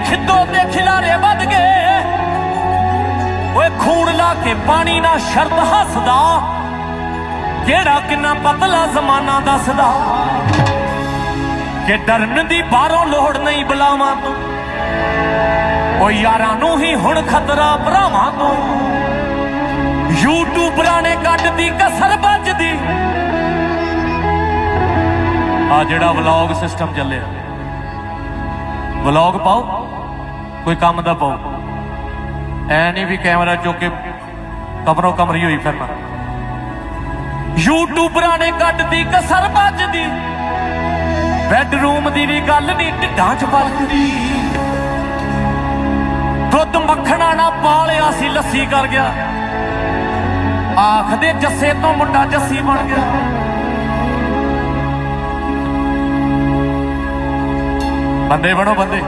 खिदो ते खिलारे बद गए ओए खून ला के पानी ना शर्त हसदा जेड़ा किन्ना पतला जमाना दसदा कि डरन दी बारों लोड़ नहीं बुलावां तू ओ यारां नूं ही हुण खतरा भरावां तू यूट्यूबरां ने कट दी कसर बजदी आ जेड़ा व्लॉग सिस्टम चले व्लॉग पाओ कोई काम दा पाओ ऐ नहीं भी कैमरा चुक के कमरों कमरी हुई फिरना यूट्यूबरां ने कट दी कसर बजदी बैडरूम दी भी गल नहीं ढिड्डां च पलदी दुध मक्खना ना पालिया सी लस्सी कर गया आखदे जस्से तो मुंडा जस्सी बन गया बंदे बनो बंदे